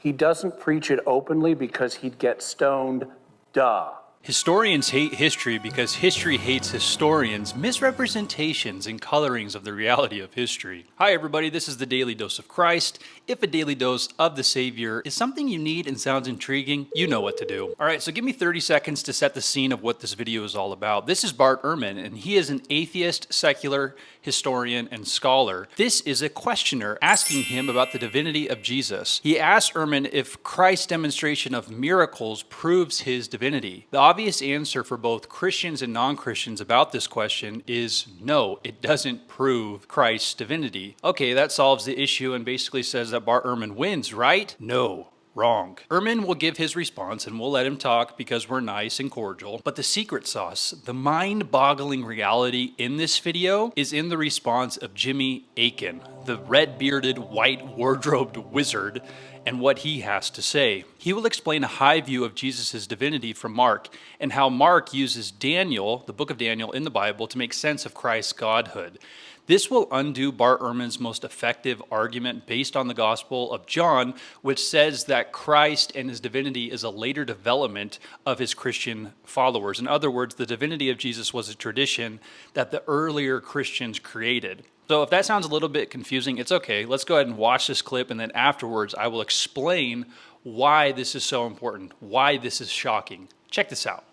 He doesn't preach it openly because he'd get stoned. Duh. Historians hate history because history hates historians, misrepresentations, and colorings of the reality of history. Hi everybody, this is the Daily Dose of Christ. If a daily dose of the Savior is something you need and sounds intriguing, you know what to do. Alright, so give me 30 seconds to set the scene of what this video is all about. This is Bart Ehrman, and he is an atheist, secular, historian, and scholar. This is a questioner asking him about the divinity of Jesus. He asked Ehrman if Christ's demonstration of miracles proves his divinity. The obvious answer for both Christians and non-Christians about this question is no, it doesn't prove Christ's divinity. Okay, that solves the issue and basically says that Bart Ehrman wins, right? No. Wrong. Ehrman will give his response and we'll let him talk because we're nice and cordial. But the secret sauce, the mind-boggling reality in this video is in the response of Jimmy Aiken, the red-bearded, white-wardrobed wizard, and what he has to say. He will explain a high view of Jesus' divinity from Mark and how Mark uses Daniel, the book of Daniel in the Bible, to make sense of Christ's godhood. This will undo Bart Ehrman's most effective argument based on the Gospel of John, which says that Christ and his divinity is a later development of his Christian followers. In other words, the divinity of Jesus was a tradition that the earlier Christians created. So if that sounds a little bit confusing, it's okay. Let's go ahead and watch this clip, and then afterwards I will explain why this is so important, why this is shocking. Check this out.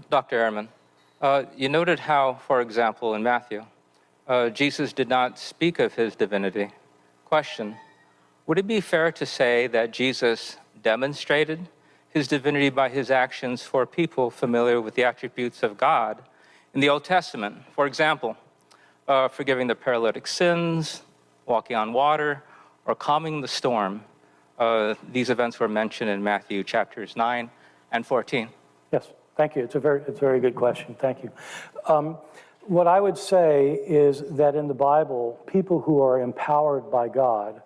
Dr. Ehrman, you noted how, for example, in Matthew, Jesus did not speak of his divinity. Question, would it be fair to say that Jesus demonstrated his divinity by his actions for people familiar with the attributes of God in the Old Testament? For example, forgiving the paralytic sins, walking on water, or calming the storm. These events were mentioned in Matthew chapters 9 and 14. Yes, thank you. It's a very good question. Thank you. What I would say is that in the Bible, people who are empowered by God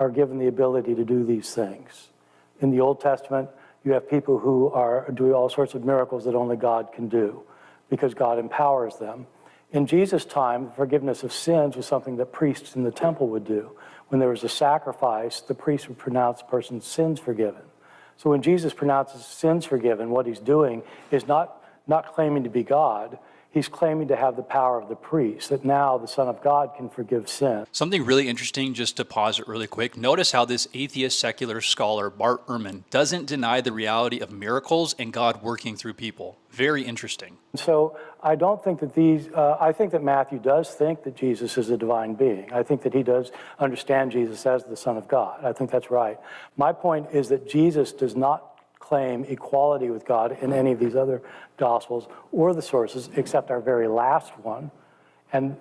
are given the ability to do these things. In the Old Testament, you have people who are doing all sorts of miracles that only God can do because God empowers them. In Jesus' time, forgiveness of sins was something that priests in the temple would do. When there was a sacrifice, the priest would pronounce a person's sins forgiven. So when Jesus pronounces sins forgiven, what he's doing is not claiming to be God. He's claiming to have the power of the priest, that now the Son of God can forgive sin. Something really interesting, just to pause it really quick. Notice how this atheist secular scholar, Bart Ehrman, doesn't deny the reality of miracles and God working through people. Very interesting. So I don't think that I think that Matthew does think that Jesus is a divine being. I think that he does understand Jesus as the Son of God. I think that's right. My point is that Jesus does not claim equality with God in any of these other Gospels or the sources, except our very last one. And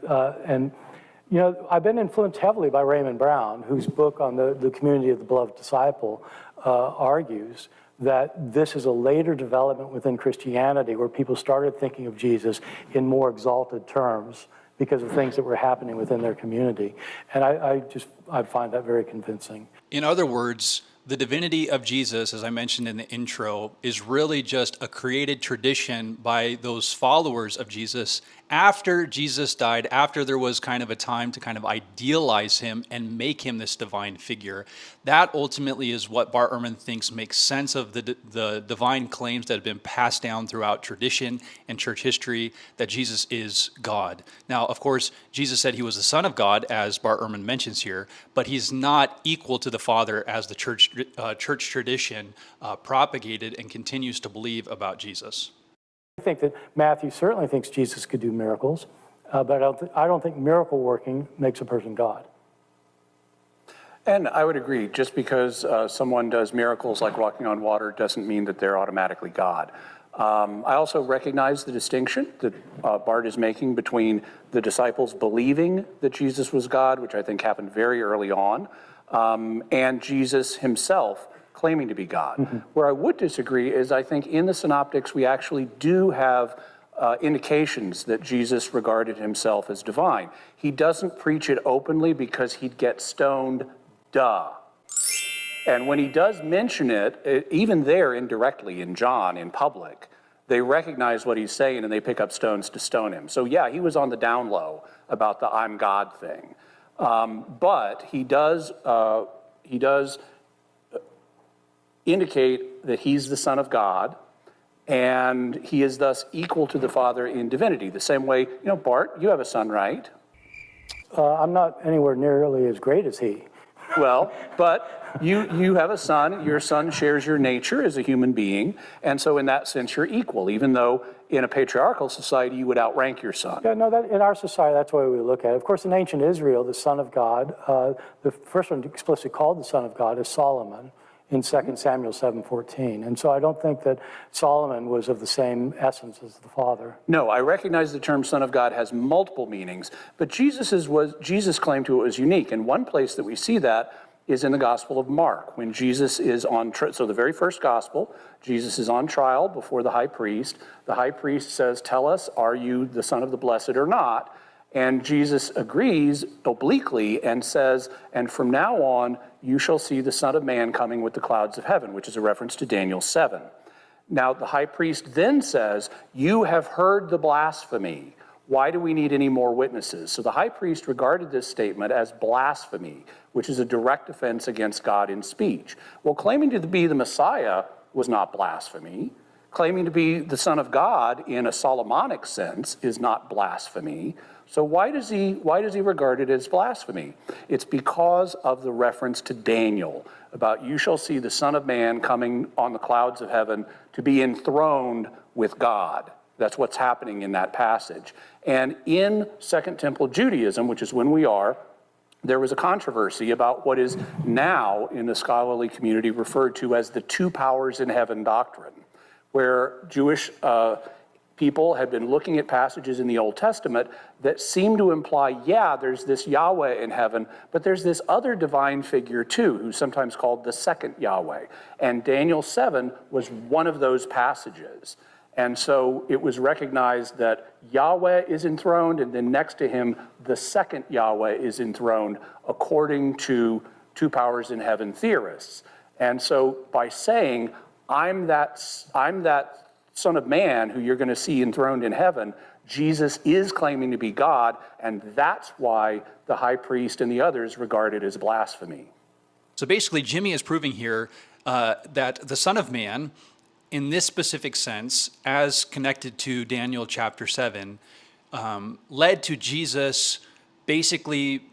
you know, I've been influenced heavily by Raymond Brown, whose book on the community of the beloved disciple argues that this is a later development within Christianity where people started thinking of Jesus in more exalted terms because of things that were happening within their community. And I find that very convincing. In other words, the divinity of Jesus, as I mentioned in the intro, is really just a created tradition by those followers of Jesus after Jesus died, after there was kind of a time to kind of idealize him and make him this divine figure. That ultimately is what Bart Ehrman thinks makes sense of the divine claims that have been passed down throughout tradition and church history, that Jesus is God. Now, of course, Jesus said he was the Son of God, as Bart Ehrman mentions here, but he's not equal to the Father as the church tradition propagated and continues to believe about Jesus. I think that Matthew certainly thinks Jesus could do miracles, but I don't think miracle working makes a person God. And I would agree, just because someone does miracles like walking on water doesn't mean that they're automatically God. I also recognize the distinction that Bart is making between the disciples believing that Jesus was God, which I think happened very early on, and Jesus himself claiming to be God. Mm-hmm. Where I would disagree is I think in the synoptics we actually do have indications that Jesus regarded himself as divine. He doesn't preach it openly because he'd get stoned, duh. And when he does mention it, even there indirectly in John, in public, they recognize what he's saying and they pick up stones to stone him. So yeah, he was on the down low about the I'm God thing. But he does indicate that he's the Son of God, and he is thus equal to the Father in divinity. The same way, Bart, you have a son, right? I'm not anywhere nearly as great as he. Well, but you have a son. Your son shares your nature as a human being, and so in that sense, you're equal, even though in a patriarchal society, you would outrank your son. Yeah, no, that, in our society, that's the way we look at it. Of course, in ancient Israel, the Son of God, the first one explicitly called the Son of God is Solomon in 2 Samuel 7:14. And so I don't think that Solomon was of the same essence as the Father. No, I recognize the term Son of God has multiple meanings, but Jesus claimed to it was unique. And one place that we see that is in the Gospel of Mark, when Jesus is on, so the very first Gospel, Jesus is on trial before the high priest. The high priest says, "Tell us, are you the Son of the Blessed or not?" And Jesus agrees obliquely and says, "And from now on, you shall see the Son of Man coming with the clouds of heaven," which is a reference to Daniel 7. Now, the high priest then says, "You have heard the blasphemy. Why do we need any more witnesses?" So the high priest regarded this statement as blasphemy, which is a direct offense against God in speech. Well, claiming to be the Messiah was not blasphemy. Claiming to be the Son of God in a Solomonic sense is not blasphemy. So why does he regard it as blasphemy? It's because of the reference to Daniel about you shall see the Son of Man coming on the clouds of heaven to be enthroned with God. That's what's happening in that passage. And in Second Temple Judaism, which is when we are, there was a controversy about what is now in the scholarly community referred to as the two powers in heaven doctrine, where Jewish people had been looking at passages in the Old Testament that seem to imply, yeah, there's this Yahweh in heaven, but there's this other divine figure too, who's sometimes called the second Yahweh. And Daniel 7 was one of those passages. And so it was recognized that Yahweh is enthroned, and then next to him, the second Yahweh is enthroned, according to two powers in heaven theorists. And so by saying, I'm that Son of Man who you're going to see enthroned in heaven, Jesus is claiming to be God, and that's why the high priest and the others regard it as blasphemy. So basically, Jimmy is proving here that the Son of Man, in this specific sense, as connected to Daniel chapter 7, led to Jesus basically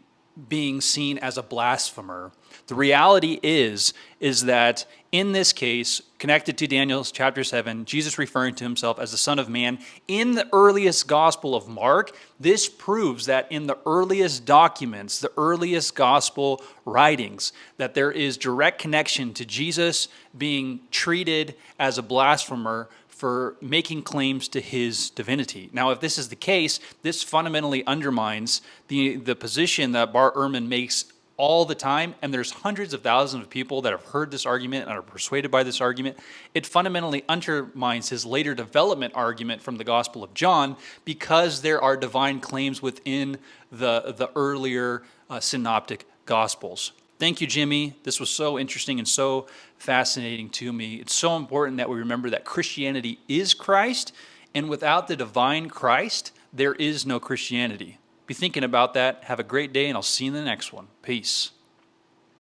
being seen as a blasphemer. The reality is that in this case, connected to Daniel chapter 7, Jesus referring to himself as the Son of Man in the earliest Gospel of Mark, this proves that in the earliest documents, the earliest Gospel writings, that there is direct connection to Jesus being treated as a blasphemer for making claims to his divinity. Now, if this is the case, this fundamentally undermines the position that Bart Ehrman makes all the time, and there's hundreds of thousands of people that have heard this argument and are persuaded by this argument. It fundamentally undermines his later development argument from the Gospel of John, because there are divine claims within the earlier synoptic Gospels. Thank you, Jimmy. This was so interesting and so fascinating to me. It's so important that we remember that Christianity is Christ, and without the divine Christ, there is no Christianity. Be thinking about that. Have a great day, and I'll see you in the next one. Peace.